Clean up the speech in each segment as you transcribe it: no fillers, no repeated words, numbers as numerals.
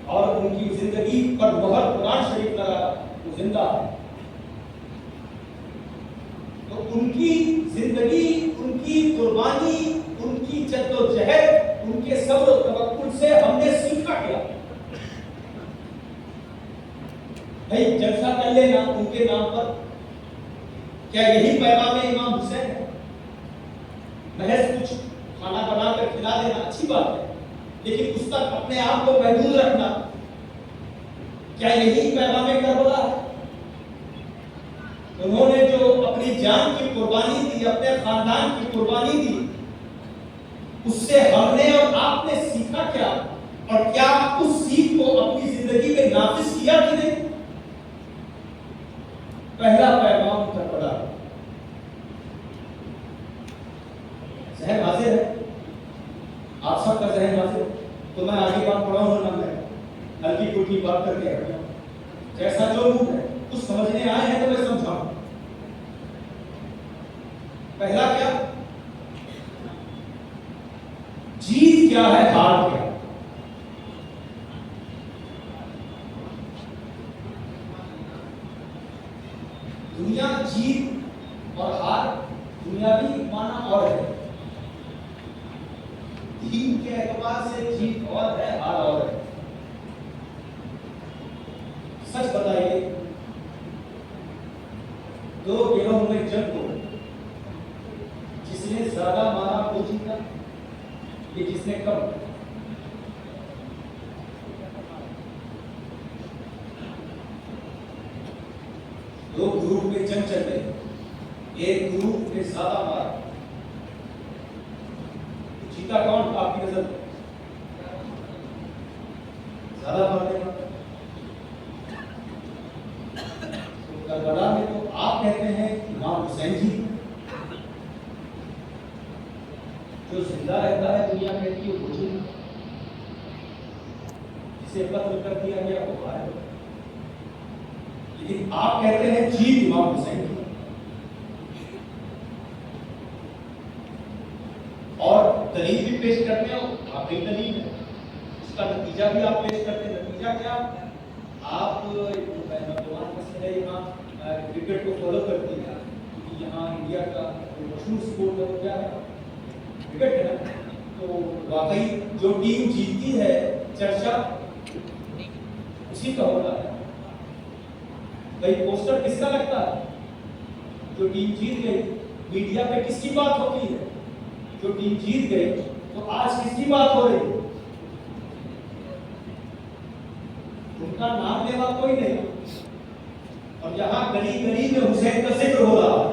और उनकी जिंदगी पर मोहर कुरान शरीफ लगा, वो जिंदा है। तो उनकी जिंदगी, उनकी कुर्बानी, उनकी जद्दोजहद, उनके सब्र और तवक्कुल से हमने सीखा क्या? भाई जलसा कर लेना उनके नाम पर, क्या यही पैगाम इमाम हुसैन है? महज कुछ खाना बनाकर खिला देना अच्छी बात है, लेकिन उस तक अपने आप को महदूद रखना, क्या यही पैगाम करबला है? उन्होंने जो अपनी जान की कुर्बानी दी, अपने खानदान की कुर्बानी दी, उससे हमने और आपने सीखा क्या? और क्या उस सीख को अपनी जिंदगी में नाफिज किया कि नहीं? पहला पैगाम करबला, ज़हन हाजिर है? आप सबका ज़हन हाजिर? तो मैं आगे बात पढ़ाऊं ना, मैं हल्की फुल्की बात करके हटूं, जैसा जो रूप है कुछ समझने आए हैं तो मैं समझाऊं। पहला क्या? जीत क्या है, हार क्या? दुनिया जीत और हार दुनियावी माना और है, दीन के एतबार से जीत और है, हार और है। सच बताइए, दो गिरोह में जंग हो, जिसने ज्यादा मारा वो जीता, ये जिसने कम? दो ग्रुप में जंग चल रही, एक ग्रुप ने ज्यादा मारा, जीता कौन आपकी नजर में? ज्यादा मारने वाला। तो करबला में तो आप कहते हैं इमाम हुसैन जी, जो जिंदा रहता है दुनिया कहती है वो जीत, जिसे कत्ल कर दिया गया वो हार। लेकिन आप कहते हैं जीत इमाम हुसैन की, और दलील भी पेश करते हो, वाकई दलील है, उसका नतीजा भी आप पेश करते हैं। नतीजा क्या? आप नौजवान मसले यहाँ क्रिकेट को फॉलो करते हैं, क्योंकि यहाँ इंडिया का मशहूर स्पोर्ट है क्या है? क्रिकेट है ना। तो वाकई जो टीम जीतती है चर्चा उसी का होता है। भाई पोस्टर किसका लगता है? जो टीम जीत गई। मीडिया पे किसकी बात होती है? जो टीम जीत गई। तो आज किसकी बात हो रही है? उनका नाम लेवा कोई नहीं, और यहाँ गली गली में हुसैन का जिक्र हो रहा है,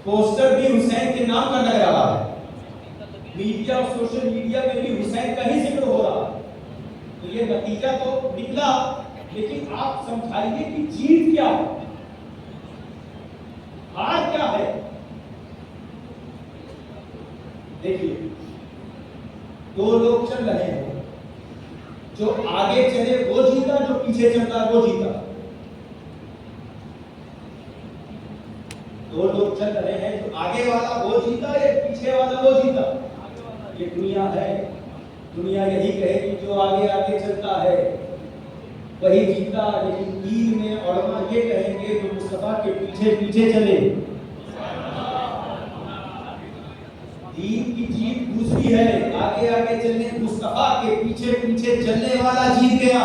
पोस्टर भी हुसैन के नाम का लग रहा है, मीडिया और सोशल मीडिया में भी हुसैन का ही जिक्र हो रहा है। तो ये नतीजा तो निकला, लेकिन आप समझाइए कि जीत क्या है, हार क्या है? देखिए, दो लोग चल रहे हैं, जो आगे चले वो जीता, जो पीछे चल रहा वो जीता। दो लोग चल रहे हैं, जो आगे वाला वो जीता या पीछे वाला वो जीता? ये दुनिया है। दुनिया यही कहेगी जो आगे आगे चलता है वही जीता, लेकिन दीन में उलमा ये कहेंगे जो मुस्तफा के पीछे पीछे चले। दीन की जीत दूसरी है, आगे आगे चलने, मुस्तफा के पीछे पीछे चलने वाला जीत गया।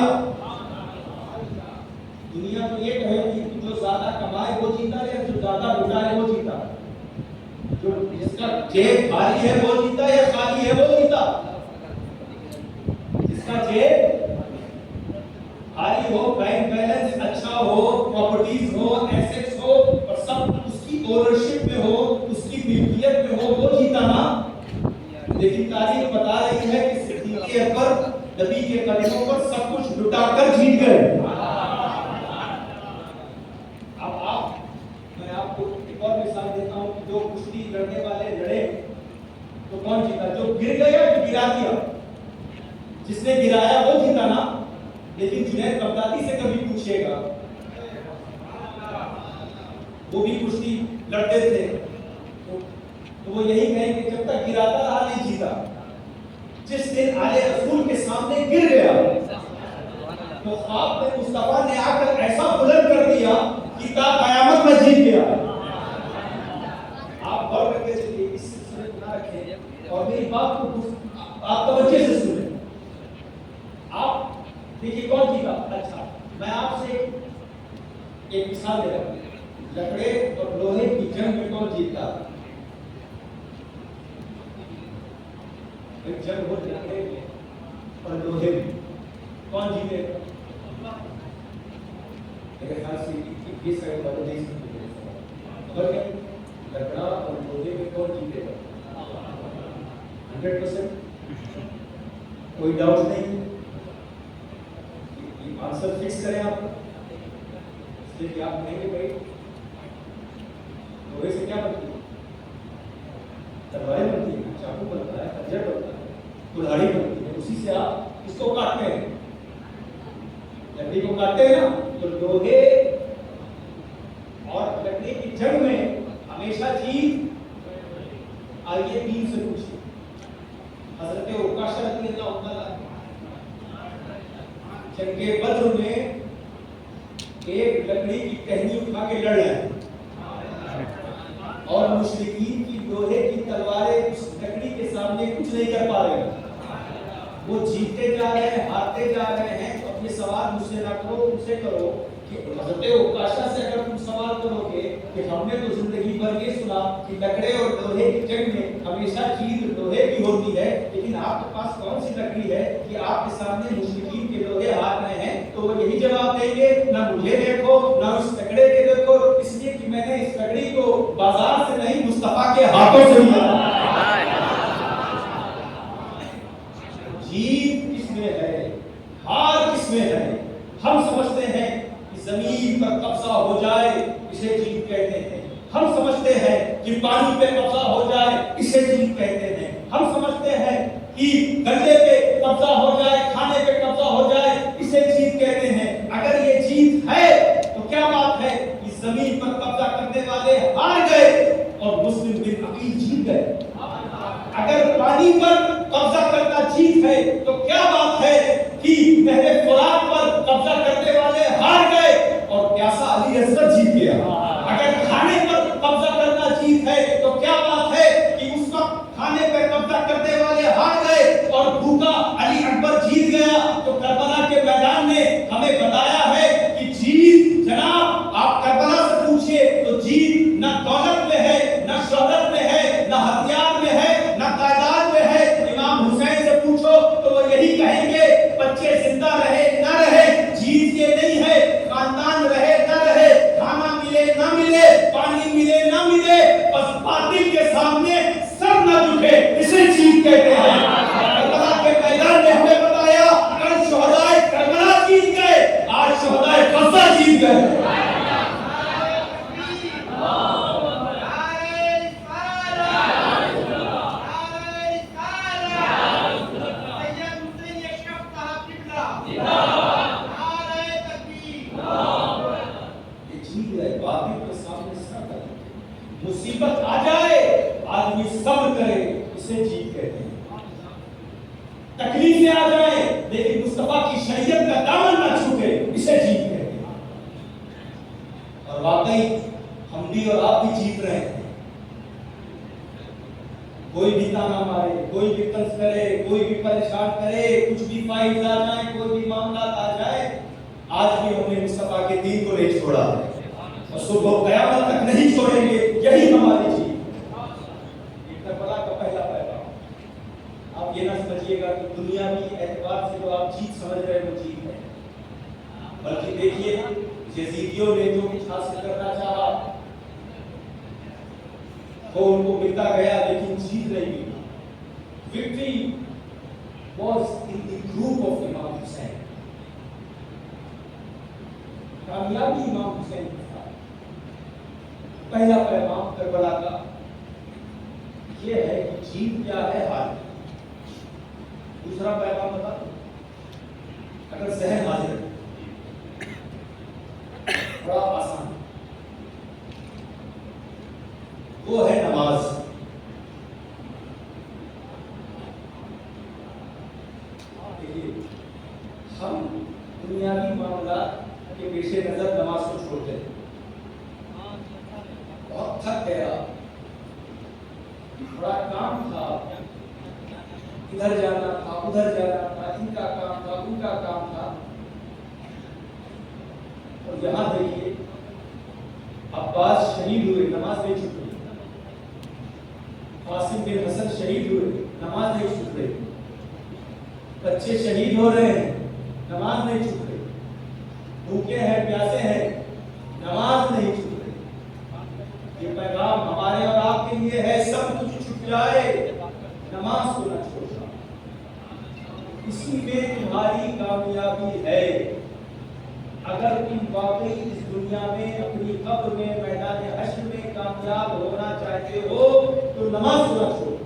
दुनिया तो ये कहेगी कि जो ज्यादा कमाए वो जीता या जो ज्यादा लुटाए वो जीता, जो जिसका जेब खाली है वो जीता या खाली है वो जीता। जिसका जेब खाली हो, बैंक बैलेंस अच्छा हो, प्रॉपर्टीज हो, एसेट्स हो, और सब उसकी ओनरशिप में हो, उसकी मिल्कियत में हो, वो जीता ना। लेकिन तारीख बता रही है कि सिद्दीक़ अकबर नबी के कदमों पर सब कुछ लुटाकर जीत गए। अब मैं आपको एक और मिसाल देता हूं कि जो कुश्ती लड़ने वाले लड़े तो कौन जीता? जो गिर गया जो गिरा दिया, जिसने गिराया वो जीता ना। लेकिन जुनैद बगदादी से कभी पूछिएगा, वो भी कुश्ती लड़ते थे, तो वो यही कहेंगे जब तक गिराता रहा नहीं जीता। जिस दिन आले रसूल के सामने गिर गया तो ख्वाब में मुस्तफा ने आकर ऐसा बुलंद कर दिया कि ता कयामत में जीत गया। आप गौर करके चलिए, इस सिलसिले को ना रखें और मेरी बात को आप तवज्जो से सुने। आप देखिए कौन जीता। अच्छा, मैं आपसे एक मिसाल दे रहा हूं, लकड़े और लोहे की जंग में कौन जीतता? एक जंग हो लकड़े और लोहे में, कौन जीतेगा? मेरे ख्याल से ये साइड वाले नहीं सकते, अगर लकड़ा और लोहे में कौन जीतेगा? 100%, कोई डाउट नहीं। आंसर फिक्स करें आप, इसलिए आप कहेंगे भाई लोहे से क्या बनती है? तलवारें बनती है, चाकू बनता है, खंजर बनता है, कुल्हाड़ी बनती है, उसी से आप इसको काटते हैं, लकड़ी को काटते हैं ना। तो लोहे और लकड़ी की जंग में हमेशा जीत। आइए दीन से पूछिए, हजरत उकाशा रज़ियल्लाहु ताला जंगे बद्र में एक लकड़ी की टहनी उठा के लड़ रहे हैं और मुशरिकीन की लोहे की तलवारें उस लकड़ी के सामने कुछ नहीं कर पा रहे हैं। वो जीतते जा रहे हैं, हारते जा रहे हैं। तो अपने सवाल मुझसे ना करो, उनसे करो कि हज़रत उकाशा से अगर तुम सवाल करोगे कि हमने तो जिंदगी भर ये सुना कि लकड़े और लोहे की जंग में हमेशा जीत लोहे की होती है, लेकिन आपके पास कौन सी लकड़ी है कि आपके सामने मुशरिकीन के लोहे हार रहे हैं? तो वो यही जवाब देंगे, ना मुझे देखो ना उस लकड़े के देखो, इसलिए कि मैंने इस लकड़ी को बाजार से नहीं मुस्तफा के हाथों से लिया। जीत किसमें है, हार किसमें है? हम समझते हैं कि जमीन पर कब्जा हो जाए इसे जीत कहते हैं। हम समझते हैं कि पानी पे कब्जा हो जाए इसे जीत कहते हैं। हम समझते हैं कि गले पे कब्जा हो जाए, खाने पे कब्जा हो जाए, इसे जीत कहते हैं। अगर ये जीत है तो क्या बात है कि जमीन पर कब्जा करने वाले हार गए और मुस्लिम बिन अकील जीत गए। अगर पानी पर कब्जा करना जीत है तो क्या बात है कि नहरे फुरात पर कब्जा करने वाले हार गए और प्यासा अली असगर जीत गया। अगर खाने पर कब्जा करना जीत है तो क्या बात है कि उस वक्त खाने पर कब्जा करने वाले हार गए और भूखा अली अकबर जीत गया। तो करबला के मैदान में हमें बताया है कि जीत, जनाब आप करबला से पूछिए तो जीत न दौलत में है, न शोहरत में है, न हथियार में है, न तादाद में है। इमाम हुसैन से पूछो तो वो यही कहेंगे, बच्चे जिंदा रहे ना रहे जीत ये नहीं है, खानदान रहे ना रहे, खाना मिले ना मिले, पानी मिले ना मिले, बस बातिल के सामने सर न झुके इसे जीत कहते हैं। करबला के मैदान में हमें बताया कल शोहदाए करबला जीत गए, आज शोहदाए गज़ा जीत गए। मुसीबत आ जाए आदमी सब्र करे इसे जीत कहते हैं। तकलीफें आ जाए लेकिन मुस्तफा की शरीयत का दामन ना छूटे इसे जीत कहते हैं। और वाकई हम भी और आप भी जीत रहे हैं। कोई भी ताना मारे, कोई भी तंज करे, कोई भी परेशान करे, कुछ भी फाइल आ जाए, कोई भी मामला आ जाए, आज भी हमने मुस्तफा के दीन को नहीं छोड़ा है और सुबह क़यामत तक नहीं छोड़ेंगे। यही हमारी जीत। ये करबला का पहला पैगाम। आप ये ना समझिएगा कि दुनियावी एतबार से जो आप जीत समझ रहे हैं वो जीत है, बल्कि देखिए यजीदियों ने जो कुछ हासिल करना चाहा वो उनको मिलता गया लेकिन जीत नहीं मिली। Victory was in the group of Imam Hussain. कामयाबी इमाम हुसैन के साथ। पहला पैगाम करबला का ये है कि जीत क्या है, हार। दूसरा पैगाम बता दो, अगर जहन हाजिर है बड़ा आसान, वो है नमाज। हम दुनियावी मामला के पेशे नजर नमाज को छोड़ते हैं। बहुत थक गया, बड़ा काम था, इधर जाना था, उधर जाना था, इनका काम था, उनका काम था। और यहाँ देखिए, अब्बास शहीद हुए, नमाज नहीं छूट रही। कासिम बिन हसन शहीद हुए, नमाज नहीं छूट रही। बच्चे शहीद हो रहे हैं, नमाज नहीं छूट रही। भूखे हैं, प्यासे हैं, नमाज नहीं छूट रही। ये पैगाम हमारे और आपके लिए है, सब कुछ छूट जाए, नमाज को न छोड़ना। इसी में तुम्हारी कामयाबी है। अगर तुम वाकई इस दुनिया में, अपनी कब्र में, मैदान हश्र में कामयाब होना चाहते हो तो नमाज को न छोड़ो।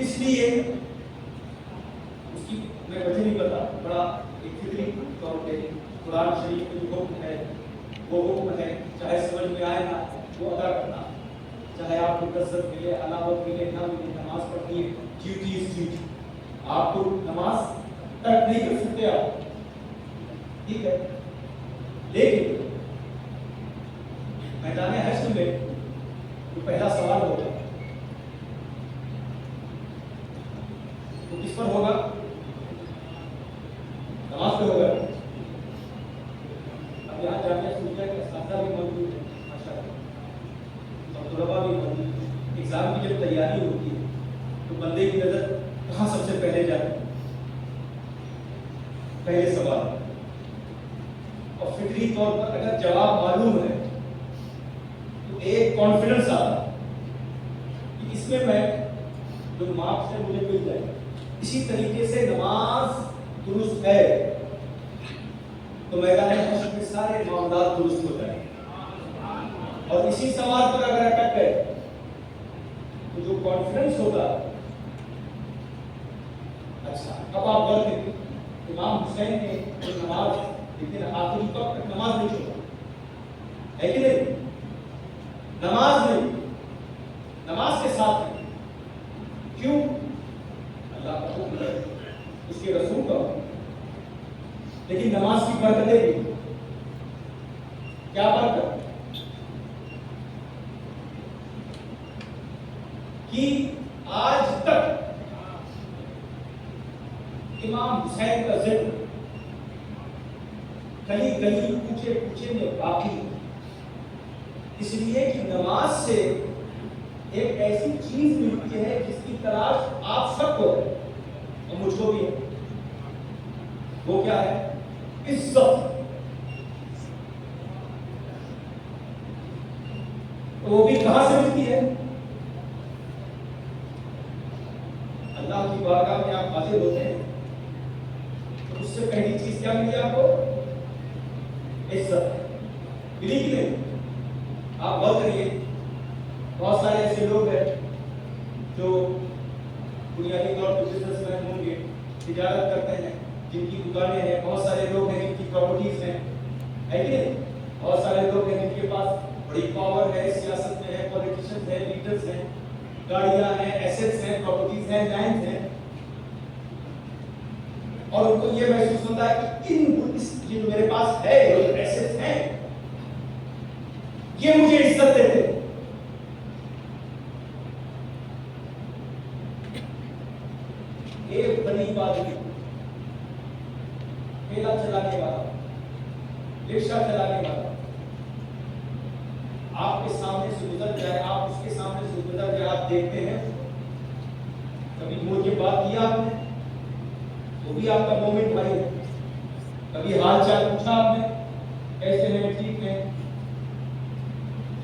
इसलिए उसकी मैं वजह नहीं बता, बड़ा एक फिक्री तौर पे कुरान शरीफ में जो हुक्म है वो हुक्म है, चाहे समझ में आए ना वो अदा करना, चाहे आपको कसरत मिले, अलावत मिले, ना मिले, नमाज पढ़नी है, ड्यूटी इज ड्यूटी। आपको नमाज तक नहीं कर सकते आप, ठीक है, लेकिन मैदान हश्र में तो पहला सवाल होगा तो किस पर होगा? नमाज पे होगा। अब यहाँ जामिया सूफिया के असातिज़ा भी मौजूद है, माशाअल्लाह, और तुलबा भी मौजूद है। एग्जाम की जब तैयारी होती है तो बंदे की नजर कहाँ सबसे पहले जाती है? पहले सवाल। और फिक्री तौर पर अगर जवाब मालूम है तो एक कॉन्फिडेंस आता है कि इसमें मैं जो मार्क्स है मुझे मिल जाए। इसी तरीके से नमाज दुरुस्त है तो मैदान हश्र में सारे मामला दुरुस्त हो जाए। और इसी सवाल पर अगर अटक गए तो जो कॉन्फिडेंस होगा, अच्छा अब आप गौर करिए, इमाम हुसैन ने जो नमाज, लेकिन आखिरी वक्त तक नमाज नहीं छोड़ा, है कि नहीं? नमाज नहीं, नमाज के साथ है। क्यों? अल्लाह का हुक्म है, उसके रसूल का हुक्म। लेकिन नमाज की बरकतें भी, क्या बरकत? कि आज तक इमाम हुसैन का जिक्र गली गली, पूछे पूछे में बाकी, इसलिए कि नमाज से एक ऐसी चीज मिलती है जिसकी तलाश आप सबको है और मुझको भी है। वो क्या है? इज्जत। वो भी कहां से मिलती है? अल्लाह की बारगाह में आप हाजिर होते हैं तो उससे पहली चीज क्या मिली आपको? इज्जत। मिली कि नहीं? आप गौर करिए, बहुत सारे ऐसे लोग हैं जो बुनियादी तौर पर बिजनेसमैन होंगे, तिजारत करते हैं, जिनकी दुकानें हैं, बहुत सारे लोग हैं जिनकी प्रॉपर्टीज हैं, है कि नहीं? बहुत सारे लोग हैं जिनके पास बड़ी पावर है, सियासत में है, पॉलिटिशियंस हैं, लीडर्स हैं, गाड़ियां हैं, एसेट्स हैं, प्रॉपर्टीज हैं, लैंड हैं, और उनको ये महसूस होता है कि जो मेरे पास है, जो एसेट्स हैं, ये मुझे इज्जत देते हैं। एक गरीब आदमी, ठेला चलाने वाला, रिक्शा चलाने वाला आपके सामने से गुजर जाए, आप उसके सामने से गुजर जाए, आप देखते हैं, कभी मुंह की बात किया आपने, वो भी आपका मोमेंट भाई है, कभी हाल चाल पूछा आपने, कैसे हैं, ठीक है,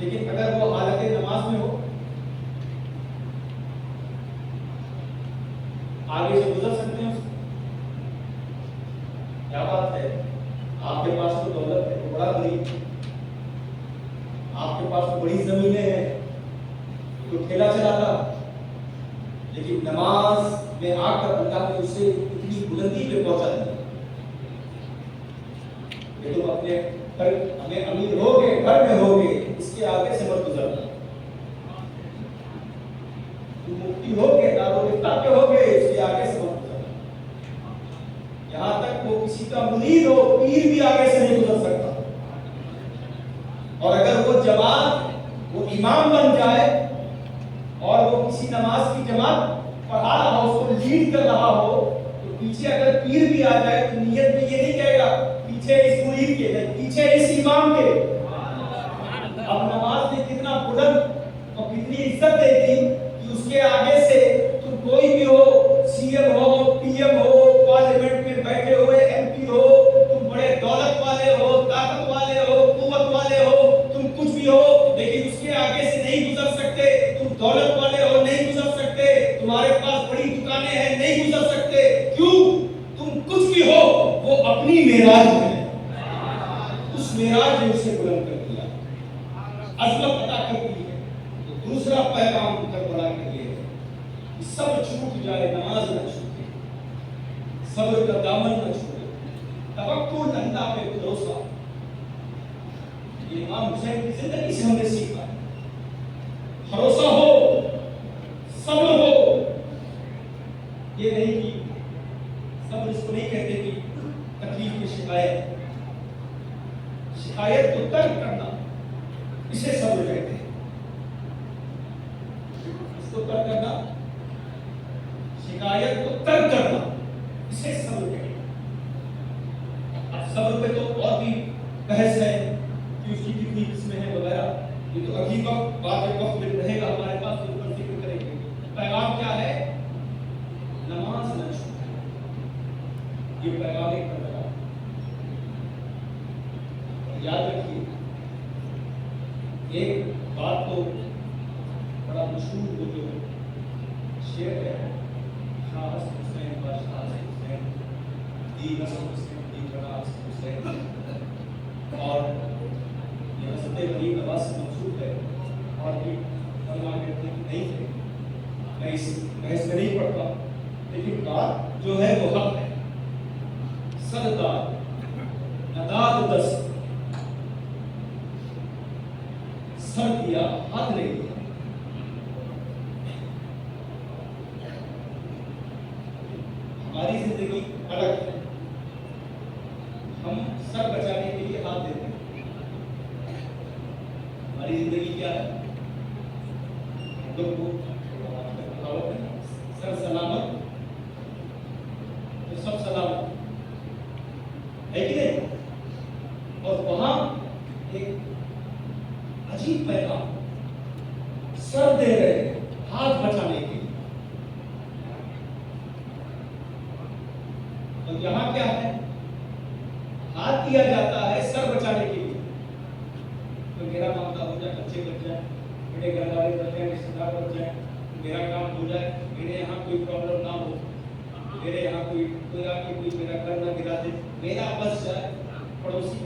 लेकिन अगर वो हालत नमाज में हो, आगे से गुजर सकते हैं उसको? क्या बात है, आपके पास तो दौलत है, तो बड़ा गरीब, आपके पास तो बड़ी जमीनें हैं, तो ठेला चलाता, लेकिन नमाज में आकर अल्लाह ने उसे इतनी बुलंदी पे पहुंचा दिया। ये तो अपने घर हमें अमीर हो गए, घर में हो गए, इसके आगे से मत गुजरना। मुक्ति हो गए, दारुल इफ्तार के हो गए, इसके आगे से मत गुजरना। यहाँ तक वो पढ़ा रहा हो, उसको लीड कर रहा हो, तो पीछे अगर पीर भी आ जाए तो नियत में ये नहीं कहेगा पीछे इस मुरीद के, पीछे इस इमाम के। अब नमाज ने कितना बुलंद और कितनी इज्जत दे दी कि उसके आगे से तुम कोई भी हो, सीएम हो, पीएम हो, पार्लियामेंट में बैठे हुए एमपी हो, तुम बड़े दौलत वाले हो, ताकत वाले हो, कुव्वत वाले हो, तुम कुछ भी हो, लेकिन उसके आगे से नहीं गुजर सकते। तुम दौलत वाले हो, नहीं गुजर सकते। तुम्हारे पास बड़ी दुकानें हैं, नहीं गुजर सकते। क्यों? तुम कुछ भी हो, वो अपनी मेराज में है, उस मेराज ने उसे बुलंद कर दिया, अजमत अता कर दी है। तो दूसरा पैगाम करबला के लिए है कि सब छूट जाए, नमाज न छूटे, सब्र का दामन न छोड़े, तवक्कुल अल्लाह पे भरोसा। ये इमाम हुसैन की जिंदगी से हमने सीखा। भरोसा हो, सब्र हो। ये नहीं कि सब्र इसको नहीं कहते कि तकलीफ में शिकायत, शिकायत को तर्क करना, इसे सब्र कहते हैं। इसको तर्क करना, शिकायत को तर्क करना, इसे सब्र कहते हैं। अब सब्र पे तो और भी बहस है कि उसकी कितनी किस्में हैं वगैरह, ये तो अगली वक्त बाद में वक्त में रहेगा हमारे पास, तो ऊपर जिक्र करेंगे। पैगाम क्या है? नमाज न छूटे, ये पैगाम एक पैगाम। याद रखिए, एक बात तो बड़ा मशहूर वो जो शेर है, शाह हुसैन बादशाह हुसैन दी नस्ल हुसैन दी बड़ा हुसैन, और ये हज़रत गरीब नवाज से मंसूब है, और भी उलमा कहते हैं नहीं है, मैं इस बहस में नहीं पढ़ता, लेकिन बात जो है वो हक है। सददाद नदाद दस्त, सर दिया हाथ नहीं दिया। हमारी जिंदगी अलग है, हम सर बचाने के लिए हाथ देते हैं। हमारी जिंदगी क्या है? हम लोग को सर सलामत तो सब सलामत है कि नहीं? और वहां एक अजीब पैगाम, सर दे रहे हैं हाथ बचाने के लिए। और यहां क्या है? हाथ दिया जाता है सर बचाने के लिए। तो मेरा मामला हो जाए, बच्चे बच जाए, मेरे घर वाले बच जाए, रिश्तेदार बच जाए, मेरा काम हो जाए, मेरे यहाँ कोई प्रॉब्लम ना हो, मेरे यहाँ कोई आके कोई मेरा घर ना गिरा दे, मेरा बच जाए, पड़ोसी